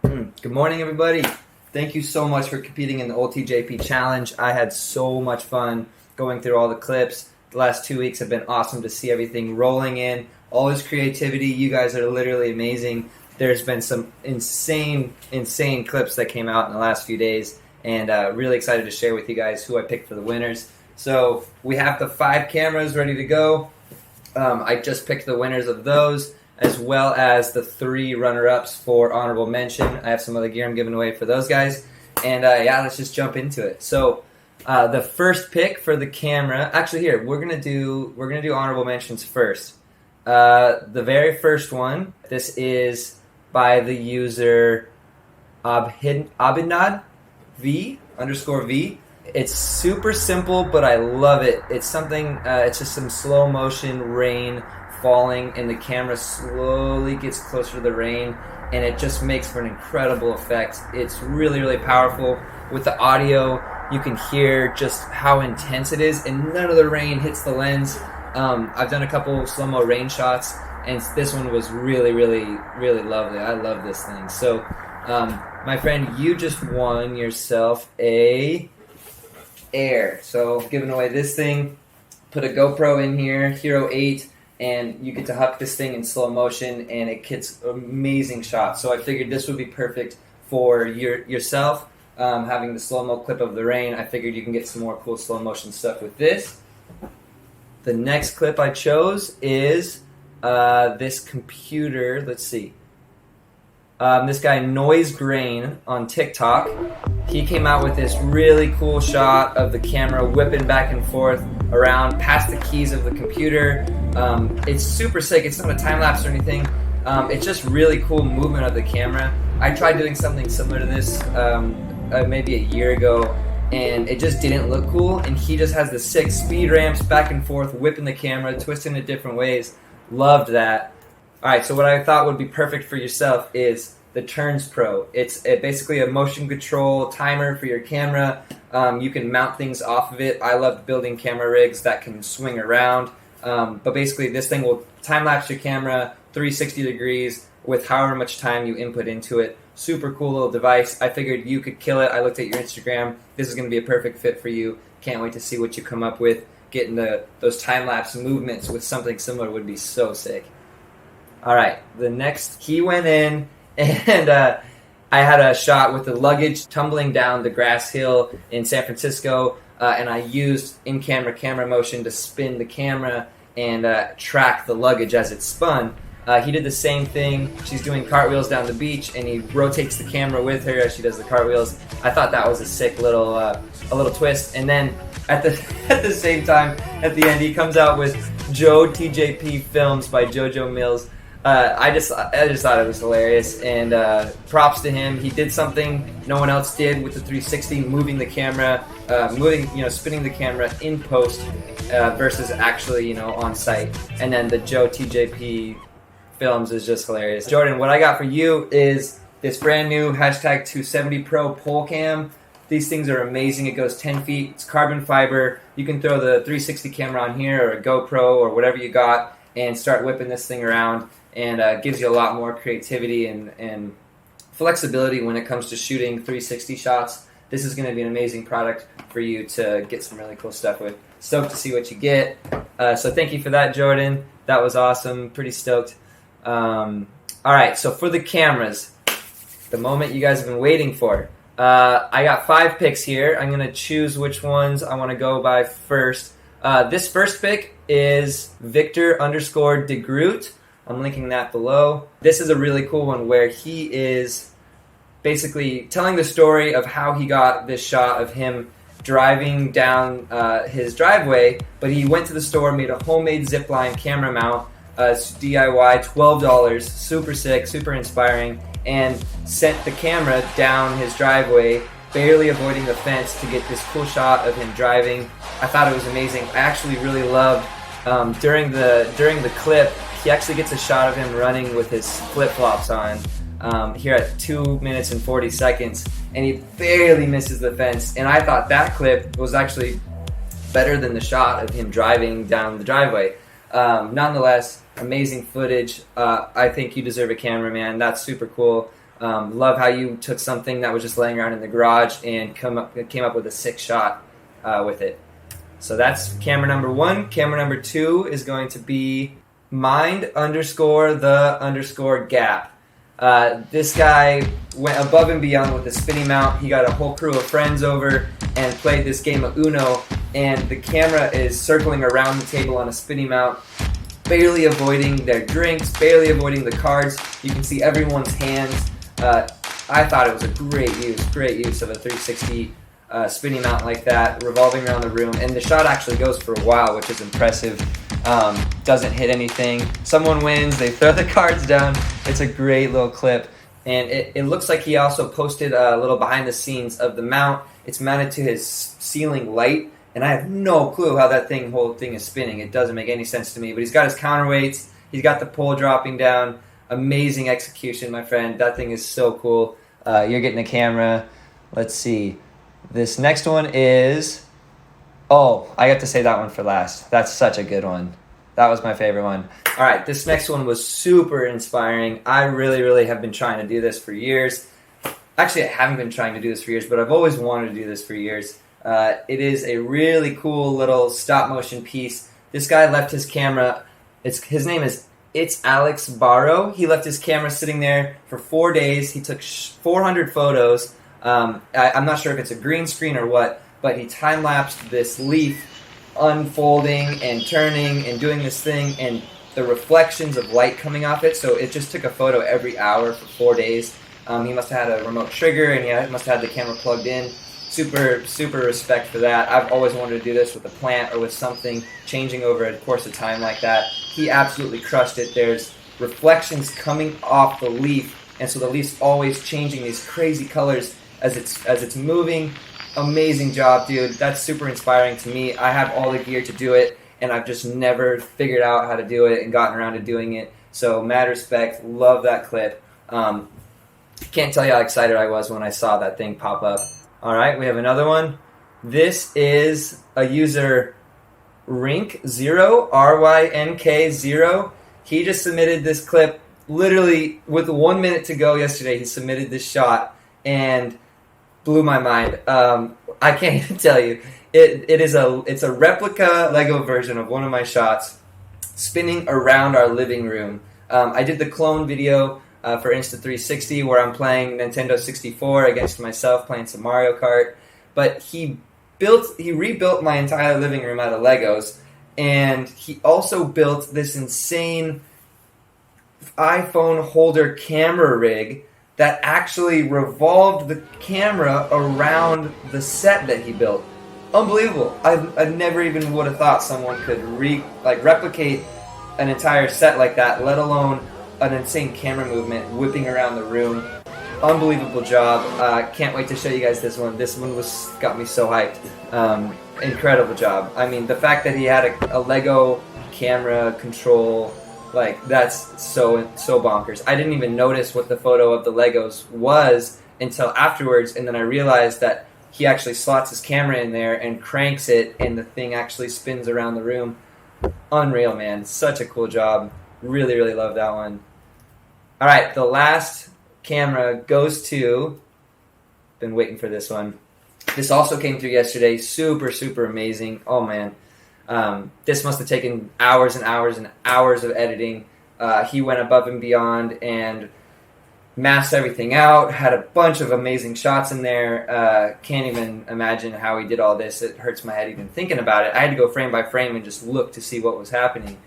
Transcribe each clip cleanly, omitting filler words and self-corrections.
Good morning, everybody. Thank you so much for competing in the OL'TJP challenge. I had so much fun going through all the clips. The last 2 weeks have been awesome to see everything rolling in. All this creativity. You guys are literally amazing. There's been some insane clips that came out in the last few days, and really excited to share with you guys who I picked for the winners. So we have the 5 cameras ready to go. I just picked the winners of those, as well as the 3 runner-ups for honorable mention. I have some other gear I'm giving away for those guys. And yeah, let's just jump into it. So the first pick for the camera, actually here, we're gonna do honorable mentions first. The very first one, this is by the user Abinad V_V. It's super simple, but I love it. It's something, it's just some slow motion rain falling, and the camera slowly gets closer to the rain, and it just makes for an incredible effect. It's really powerful. With the audio, you can hear just how intense it is, and none of the rain hits the lens. I've done a couple slow-mo rain shots, and this one was really lovely. I love this thing. So, my friend, you just won yourself a Air. So, giving away this thing. Put a GoPro in here, Hero 8, and you get to huck this thing in slow motion, and it gets amazing shots. So I figured this would be perfect for yourself, having the slow-mo clip of the rain. I figured you can get some more cool slow motion stuff with this. The next clip I chose is this computer. Let's see. This guy Noise Grain on TikTok. He came out with this really cool shot of the camera whipping back and forth around past the keys of the computer. It's super sick. It's not a time lapse or anything. It's just really cool movement of the camera. I tried doing something similar to this maybe a year ago, and it just didn't look cool. And he just has the sick speed ramps back and forth, whipping the camera, twisting it different ways. Loved that. Alright, so what I thought would be perfect for yourself is the Turns Pro. It's basically a motion control timer for your camera. You can mount things off of it. I love building camera rigs that can swing around. But basically this thing will time-lapse your camera 360 degrees with however much time you input into it. Super cool little device. I figured you could kill it. I looked at your Instagram. This is going to be a perfect fit for you. Can't wait to see what you come up with. Getting those time-lapse movements with something similar would be so sick. Alright, the next, he went in, and I had a shot with the luggage tumbling down the grass hill in San Francisco, and I used in-camera motion to spin the camera and track the luggage as it spun. He did the same thing. She's doing cartwheels down the beach, and he rotates the camera with her as she does the cartwheels. I thought that was a sick little twist. And then at the same time, at the end, he comes out with OL'TJP Films by JoJo Mills. I just thought it was hilarious, and props to him. He did something no one else did with the 360, moving the camera, spinning the camera in post versus actually, on site. And then the OL'TJP Films is just hilarious. Jordan, what I got for you is this brand new #270 Pro pole cam. These things are amazing. It goes 10 feet. It's carbon fiber. You can throw the 360 camera on here or a GoPro or whatever you got and start whipping this thing around. And gives you a lot more creativity and flexibility when it comes to shooting 360 shots. This is going to be an amazing product for you to get some really cool stuff with. Stoked to see what you get. So thank you for that, Jordan. That was awesome. Pretty stoked. Alright, so for the cameras, the moment you guys have been waiting for. I got 5 picks here. I'm going to choose which ones I want to go by first. This first pick is Victor_Degroot. I'm linking that below. This is a really cool one where he is basically telling the story of how he got this shot of him driving down his driveway, but he went to the store, made a homemade zipline camera mount, DIY, $12, super sick, super inspiring, and sent the camera down his driveway, barely avoiding the fence to get this cool shot of him driving. I thought it was amazing. I actually really loved during the clip. He actually gets a shot of him running with his flip-flops on here at 2 minutes and 40 seconds, and he barely misses the fence. And I thought that clip was actually better than the shot of him driving down the driveway. Nonetheless, amazing footage. I think you deserve a camera, man. That's super cool. Love how you took something that was just laying around in the garage and came up with a sick shot with it. So that's camera number 1. Camera number 2 is going to be mind_the_gap. This guy went above and beyond with the spinning mount. He got a whole crew of friends over and played this game of Uno, and the camera is circling around the table on a spinning mount, barely avoiding their drinks, barely avoiding the cards. You can see everyone's hands. I thought it was a great use of a 360 spinning mount like that, revolving around the room, and the shot actually goes for a while, which is impressive. Doesn't hit anything. Someone wins, they throw the cards down. It's a great little clip, and it looks like he also posted a little behind the scenes of the mount. It's mounted to his ceiling light, and I have no clue how that whole thing is spinning. It doesn't make any sense to me, but he's got his counterweights, he's got the pole dropping down. Amazing execution, my friend. That thing is so cool. You're getting a camera. Let's see. This next one is... Oh, I got to say that one for last. That's such a good one. That was my favorite one. All right, this next one was super inspiring. I really have been trying to do this for years. Actually, I haven't been trying to do this for years, but I've always wanted to do this for years. It is a really cool little stop-motion piece. This guy left his camera. His name is It's Alex Barrow. He left his camera sitting there for 4 days. He took 400 photos. I'm not sure if it's a green screen or what, but he time-lapsed this leaf unfolding and turning and doing this thing, and the reflections of light coming off it. So it just took a photo every hour for 4 days. He must have had a remote trigger, and he must have had the camera plugged in. Super respect for that. I've always wanted to do this with a plant or with something changing over a course of time like that. He absolutely crushed it. There's reflections coming off the leaf, and so the leaf's always changing these crazy colors as it's moving. Amazing job, dude. That's super inspiring to me. I have all the gear to do it, and I've just never figured out how to do it and gotten around to doing it. So mad respect. Love that clip. Can't tell you how excited I was when I saw that thing pop up. All right, we have another one. This is a user Rynk0, RYNK0. He just submitted this clip literally with 1 minute to go yesterday. He submitted this shot and blew my mind. I can't even tell you. It's a replica Lego version of one of my shots spinning around our living room. I did the clone video for Insta360 where I'm playing Nintendo 64 against myself playing some Mario Kart. But he rebuilt my entire living room out of Legos, and he also built this insane iPhone holder camera rig that actually revolved the camera around the set that he built. Unbelievable. I never even would have thought someone could replicate an entire set like that, let alone an insane camera movement whipping around the room. Unbelievable job. Can't wait to show you guys this one. This one got me so hyped. Incredible job. I mean, the fact that he had a Lego camera control, that's so bonkers. I didn't even notice what the photo of the Legos was until afterwards, and then I realized that he actually slots his camera in there and cranks it, and the thing actually spins around the room. Unreal, man. Such a cool job. Really love that one. All right, the last camera goes to... Been waiting for this one. This also came through yesterday. Super amazing. Oh, man. This must have taken hours and hours and hours of editing. He went above and beyond and masked everything out, had a bunch of amazing shots in there. Can't even imagine how he did all this. It hurts my head even thinking about it. I had to go frame by frame and just look to see what was happening.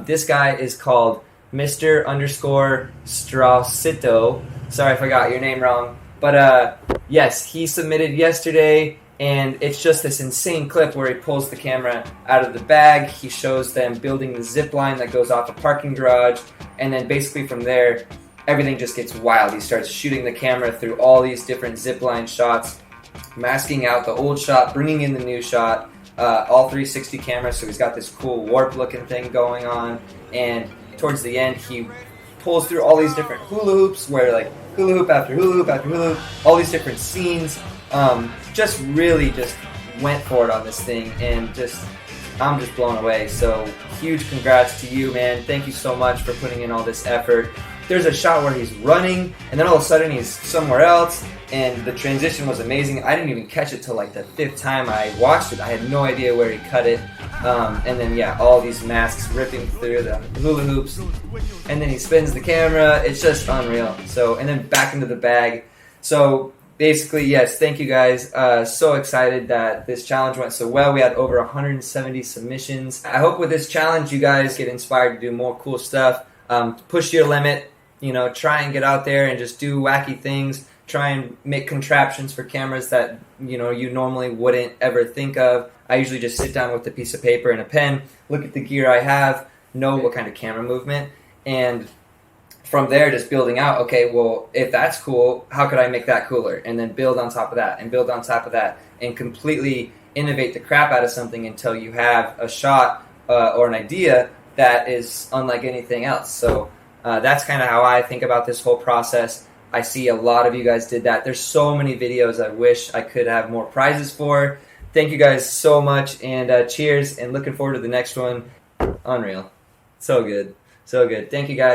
This guy is called Mr._Straussito. Sorry if I got your name wrong. But yes, he submitted yesterday, and it's just this insane clip where he pulls the camera out of the bag. He shows them building the zip line that goes off a parking garage, and then basically from there, everything just gets wild. He starts shooting the camera through all these different zip line shots, masking out the old shot, bringing in the new shot, all 360 cameras, so he's got this cool warp-looking thing going on, and towards the end, he pulls through all these different hula hoops, where hula hoop after hula hoop after hula hoop, all these different scenes. Just really went for it on this thing, and I'm just blown away. So huge congrats to you, man. Thank you so much for putting in all this effort. there's a shot where he's running, and then all of a sudden he's somewhere else, and the transition was amazing. I didn't even catch it till like the 5th time I watched it. I had no idea where he cut it. And then yeah, all these masks ripping through the hula hoops, and then he spins the camera. It's just unreal. So, and then back into the bag. So basically, yes, thank you guys. So excited that this challenge went so well. We had over 170 submissions. I hope with this challenge you guys get inspired to do more cool stuff. Push your limit, you know, try and get out there and just do wacky things. Try and make contraptions for cameras that, you know, you normally wouldn't ever think of. I usually just sit down with a piece of paper and a pen, look at the gear I have, know what kind of camera movement, and from there just building out, okay, well, if that's cool, how could I make that cooler? And then build on top of that, and build on top of that, and completely innovate the crap out of something until you have a shot or an idea that is unlike anything else. So that's kind of how I think about this whole process. I see a lot of you guys did that. There's so many videos I wish I could have more prizes for. Thank you guys so much, and cheers, and looking forward to the next one. Unreal. So good. So good. Thank you guys.